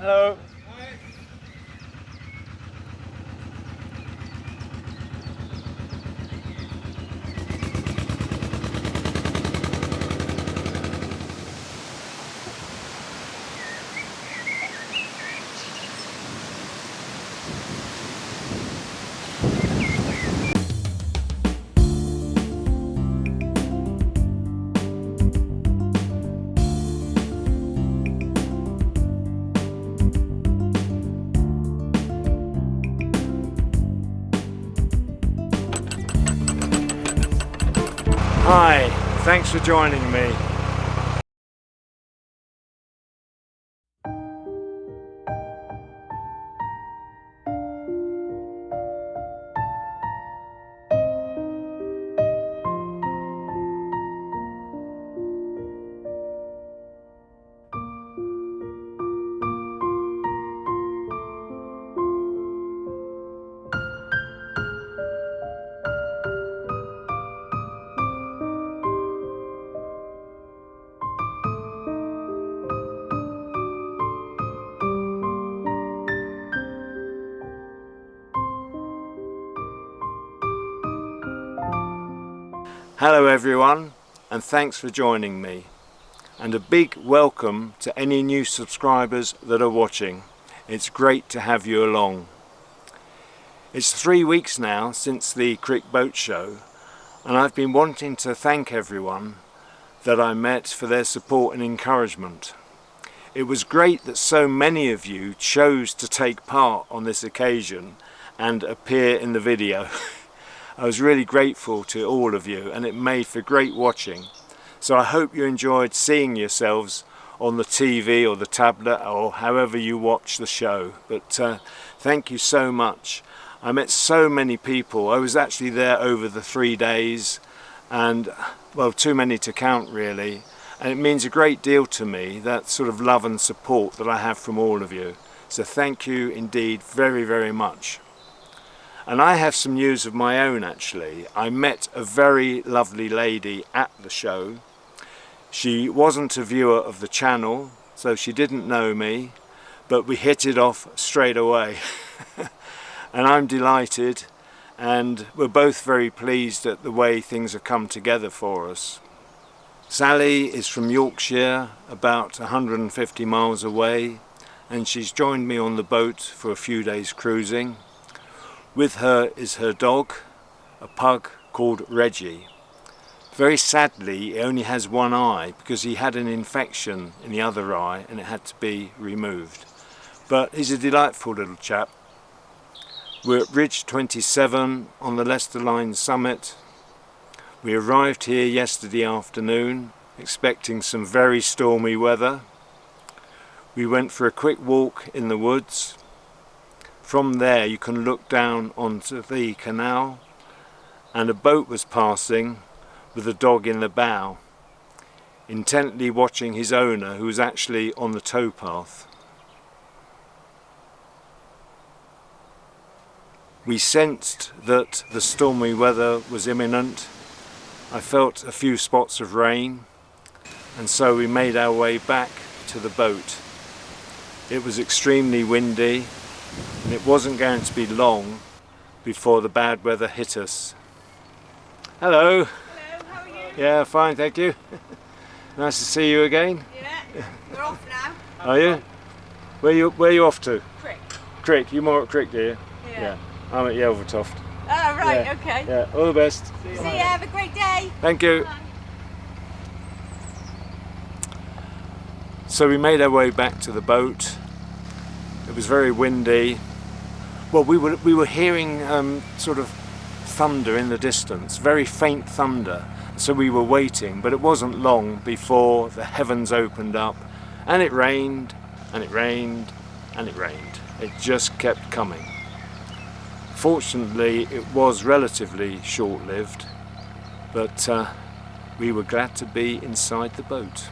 Hello. Hi, thanks for joining me. Hello everyone, and thanks for joining me. And a big welcome to any new subscribers that are watching. It's great to have you along. It's 3 weeks now since the Creek Boat Show, and I've been wanting to thank everyone that I met for their support and encouragement. It was great that so many of you chose to take part on this occasion and appear in the video. I was really grateful to all of you, and it made for great watching. So I hope you enjoyed seeing yourselves on the TV or the tablet or however you watch the show. But thank you so much. I met so many people. I was actually there over the 3 days, and well, too many to count really. And it means a great deal to me, that sort of love and support that I have from all of you. So thank you indeed very, very much. And I have some news of my own actually. I met a very lovely lady at the show. She wasn't a viewer of the channel, so she didn't know me, but we hit it off straight away. And I'm delighted, and we're both very pleased at the way things have come together for us. Sally is from Yorkshire, about 150 miles away, and she's joined me on the boat for a few days cruising. With her is her dog, a pug called Reggie. Very sadly, he only has one eye because he had an infection in the other eye and it had to be removed. But he's a delightful little chap. We're at Ridge 27 on the Leicester Line summit. We arrived here yesterday afternoon, expecting some very stormy weather. We went for a quick walk in the woods. From there you can look down onto the canal, and a boat was passing with a dog in the bow, intently watching his owner, who was actually on the towpath. We sensed that the stormy weather was imminent. I felt a few spots of rain, and so we made our way back to the boat. It was extremely windy, and it wasn't going to be long before the bad weather hit us. Hello. Hello, how are you? Yeah, fine, thank you. Nice to see you again. Yeah, we're off now. Are you? Where you off to? Crick. Crick. You more at Crick, do you? Yeah. I'm at Yelvertoft. Oh, right, Yeah. okay. Yeah, all the best. See ya, have a great day. Thank you. Bye. So we made our way back to the boat. It was very windy. Well, we were hearing sort of thunder in the distance, very faint thunder. So we were waiting, but it wasn't long before the heavens opened up, and it rained, and it rained, and it rained. It just kept coming. Fortunately, it was relatively short-lived, but we were glad to be inside the boat.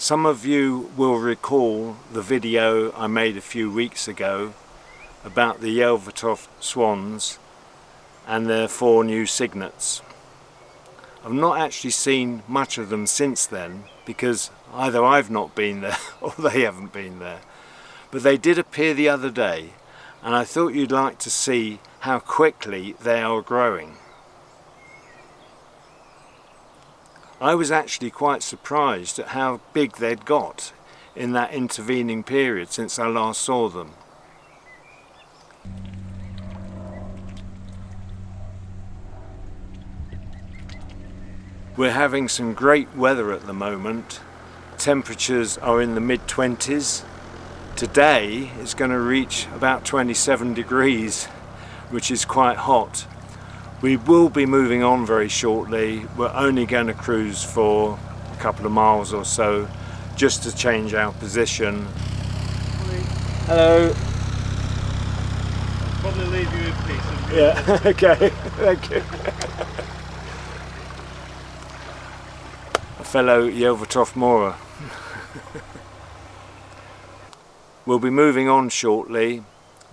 Some of you will recall the video I made a few weeks ago about the Yelvertoft swans and their 4 new cygnets. I've not actually seen much of them since then because either I've not been there or they haven't been there. But they did appear the other day, and I thought you'd like to see how quickly they are growing. I was actually quite surprised at how big they'd got in that intervening period since I last saw them. We're having some great weather at the moment. Temperatures are in the mid-20s. Today it's going to reach about 27 degrees, which is quite hot. We will be moving on very shortly. We're only going to cruise for a couple of miles or so, just to change our position. Hello. I'll probably leave you in peace. Yeah, okay, thank you. A fellow Yelvertoft Moorer. We'll be moving on shortly.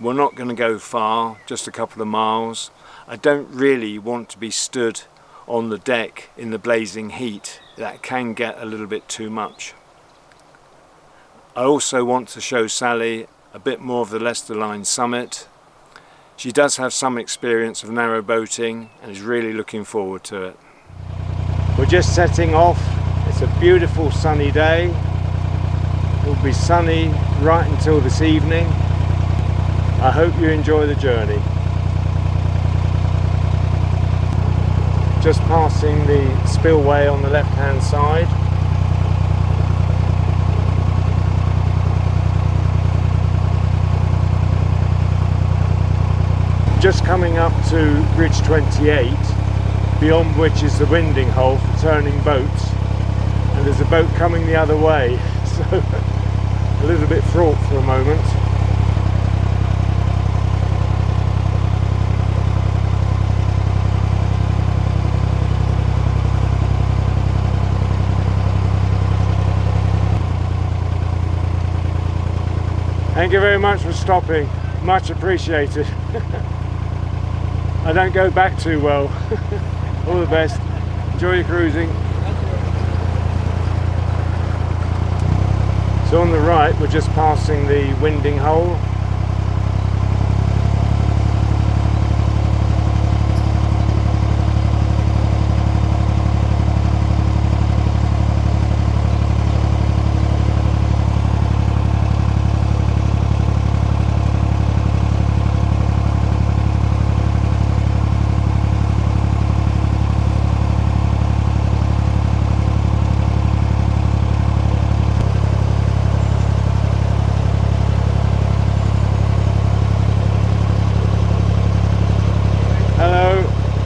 We're not going to go far, just a couple of miles. I don't really want to be stood on the deck in the blazing heat. That can get a little bit too much. I also want to show Sally a bit more of the Leicester Line summit. She does have some experience of narrowboating and is really looking forward to it. We're just setting off. It's a beautiful sunny day. It will be sunny right until this evening. I hope you enjoy the journey. Just passing the spillway on the left hand side. Just coming up to Bridge 28, beyond which is the winding hole for turning boats, and there's a boat coming the other way, so a little bit fraught for a moment. Thank you very much for stopping, much appreciated. I don't go back too well. All the best, enjoy your cruising. So on the right we're just passing the winding hole.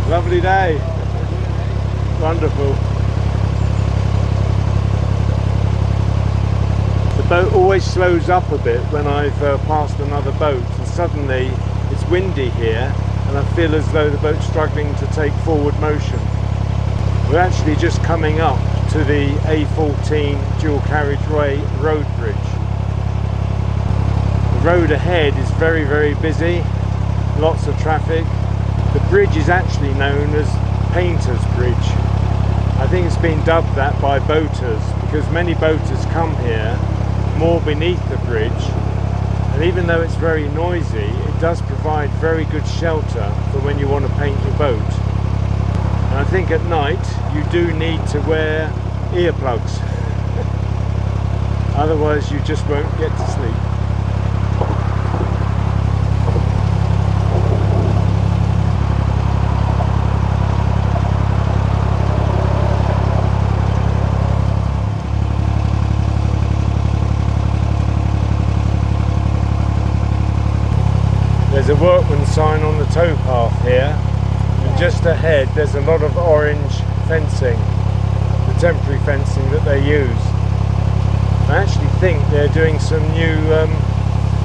Lovely day, wonderful. The boat always slows up a bit when I've passed another boat, and suddenly it's windy here and I feel as though the boat's struggling to take forward motion. We're actually just coming up to the A14 dual carriageway road bridge. The road ahead is very, very busy, lots of traffic. The bridge is actually known as Painter's Bridge. I think it's been dubbed that by boaters because many boaters come here more beneath the bridge, and even though it's very noisy, it does provide very good shelter for when you want to paint your boat. And I think at night you do need to wear earplugs, otherwise you just won't get to sleep. There's a workman's sign on the towpath here, and just ahead there's a lot of orange fencing, the temporary fencing that they use. I actually think they're doing some new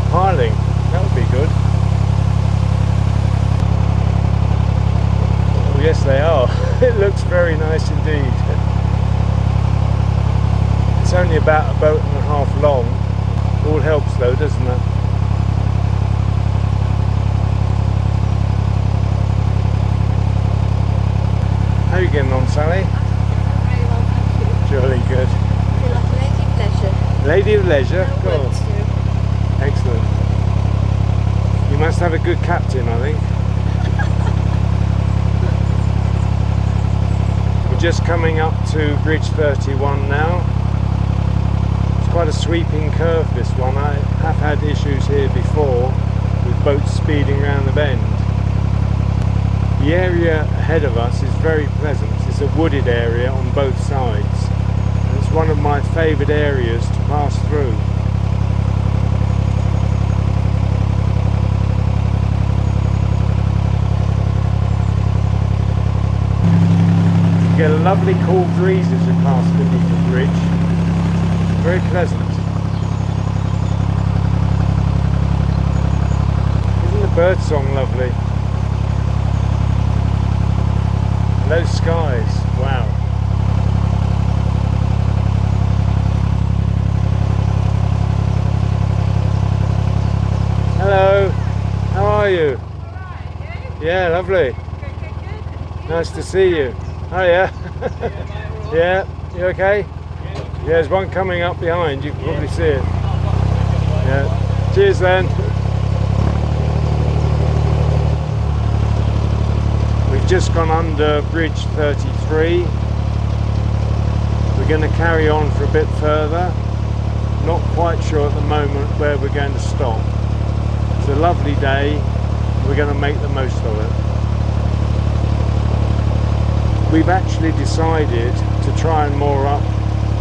piling. That would be good. Oh yes, they are. It looks very nice indeed. It's only about a boat and a half long. All helps though, doesn't it? How are you getting on, Sally? Very well, thank you. Jolly good. I feel like a lady of leisure. Lady of leisure? No Cool. work to do. Excellent. You must have a good captain, I think. We're just coming up to Bridge 31 now. It's quite a sweeping curve, this one. I have had issues here before with boats speeding around the bend. The area ahead of us is very pleasant. It's a wooded area on both sides. And it's one of my favourite areas to pass through. You get lovely cool breeze as you pass beneath the bridge. Very pleasant. Isn't the birdsong lovely? Those skies, wow. Hello, how are you? Alright, you? Yeah, lovely. Good. Nice to see you. Oh yeah. Yeah, you okay? Yeah, there's one coming up behind, you can probably see it. Yeah. Cheers then. We've just gone under Bridge 33. We're going to carry on for a bit further. Not quite sure at the moment where we're going to stop. It's a lovely day. We're going to make the most of it. We've actually decided to try and moor up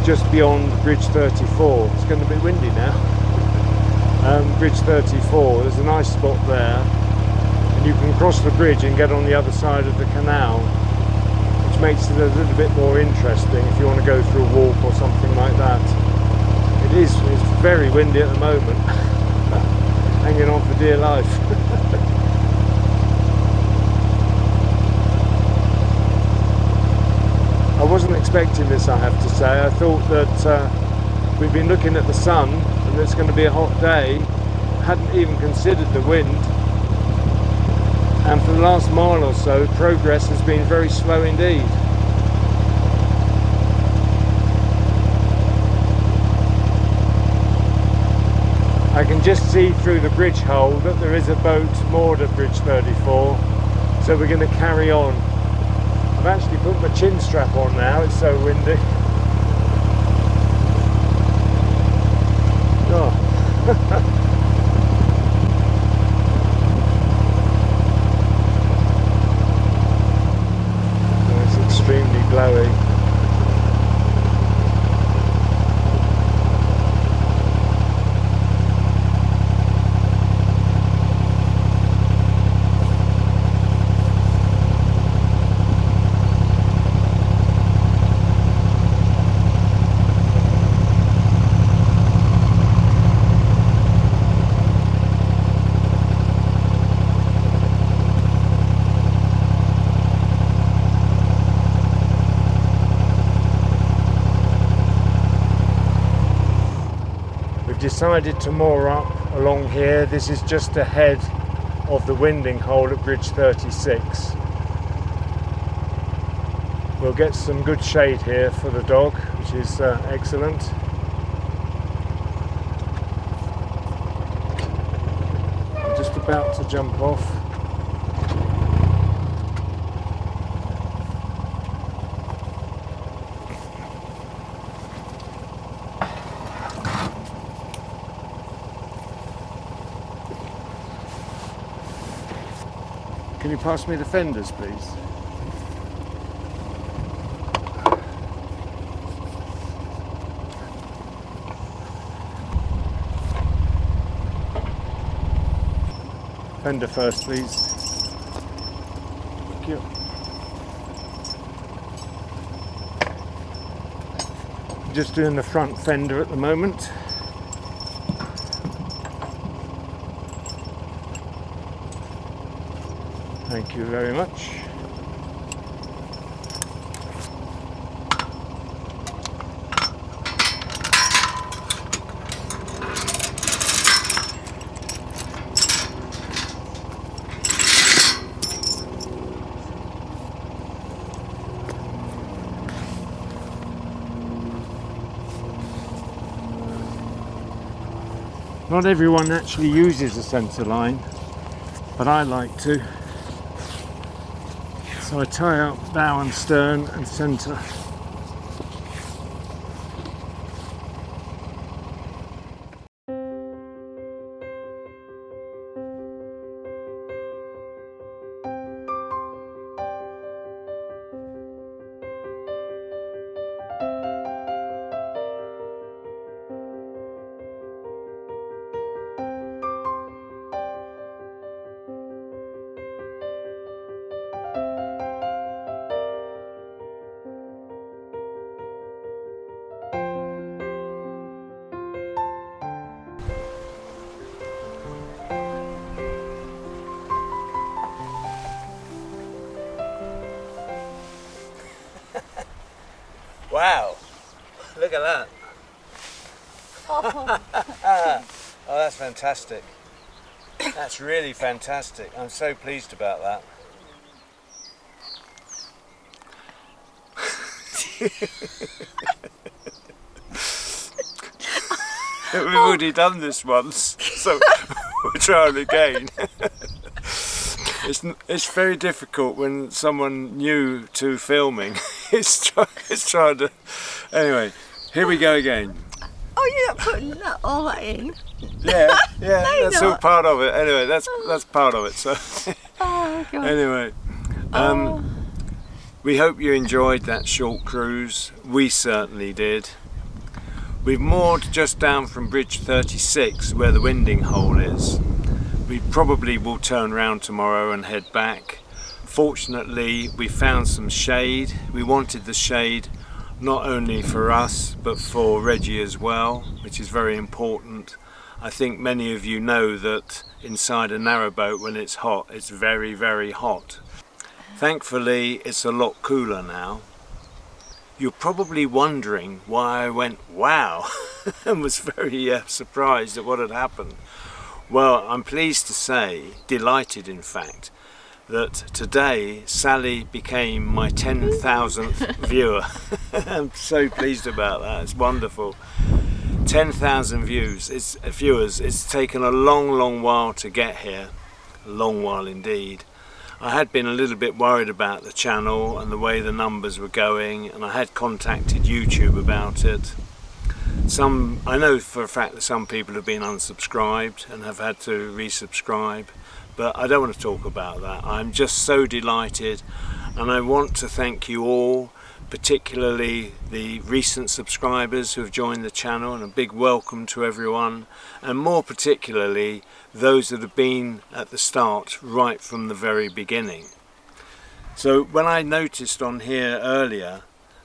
just beyond Bridge 34. It's going to be windy now. Bridge 34, there's a nice spot there. And you can cross the bridge and get on the other side of the canal, which makes it a little bit more interesting if you want to go through a walk or something like that. It's very windy at the moment. Hanging on for dear life. I wasn't expecting this, I have to say. I thought that we've been looking at the sun and it's going to be a hot day. Hadn't even considered the wind. And for the last mile or so, progress has been very slow indeed. I can just see through the bridge hole that there is a boat moored at Bridge 34, so we're going to carry on. I've actually put my chin strap on now, it's so windy. Oh. Extremely blowy. Decided to moor up along here. This is just ahead of the winding hole at Bridge 36. We'll get some good shade here for the dog, which is excellent. I'm just about to jump off. Can you pass me the fenders, please? Fender first, please. Thank you. Just doing the front fender at the moment. Thank you very much. Not everyone actually uses the centre line, but I like to. So I tie up bow and stern and centre. Wow, look at that. Oh, that's fantastic. That's really fantastic. I'm so pleased about that. We've already done this once, so we're trying again. It's very difficult when someone new to filming is trying to. Anyway, here we go again. Oh, you're not putting all that in? Yeah, yeah, No, that's all part of it. Anyway, that's part of it. So, Oh, God. anyway, we hope you enjoyed that short cruise. We certainly did. We've moored just down from Bridge 36, where the winding hole is. We probably will turn round tomorrow and head back. Fortunately, we found some shade. We wanted the shade not only for us but for Reggie as well, which is very important. I think many of you know that inside a narrowboat when it's hot, it's very, very hot. Thankfully, it's a lot cooler now. You're probably wondering why I went wow and was very surprised at what had happened. Well, I'm pleased to say, delighted in fact, that today Sally became my 10,000th viewer. I'm so pleased about that, it's wonderful. 10,000 viewers. It's taken a long while to get here, a long while indeed. I had been a little bit worried about the channel and the way the numbers were going, and I had contacted YouTube about it. I know for a fact that some people have been unsubscribed and have had to resubscribe, but I don't want to talk about that. I'm just so delighted, and I want to thank you all, particularly the recent subscribers who have joined the channel, and a big welcome to everyone, and more particularly those that have been at the start right from the very beginning. So when I noticed on here earlier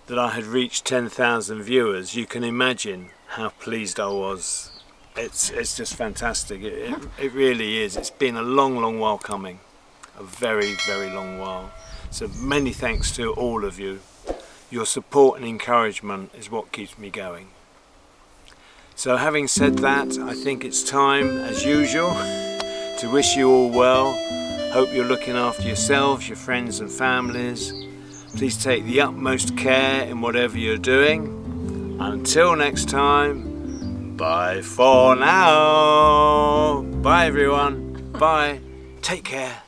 that I had reached 10,000 viewers, you can imagine how pleased I was. It's just fantastic. It really is. It's been a long while coming, a very long while. So many thanks to all of you. Your support and encouragement is what keeps me going. So having said that, I think it's time, as usual, to wish you all well. Hope you're looking after yourselves, your friends and families. Please take the utmost care in whatever you're doing. Until next time, bye for now. Bye everyone. Bye. Take care.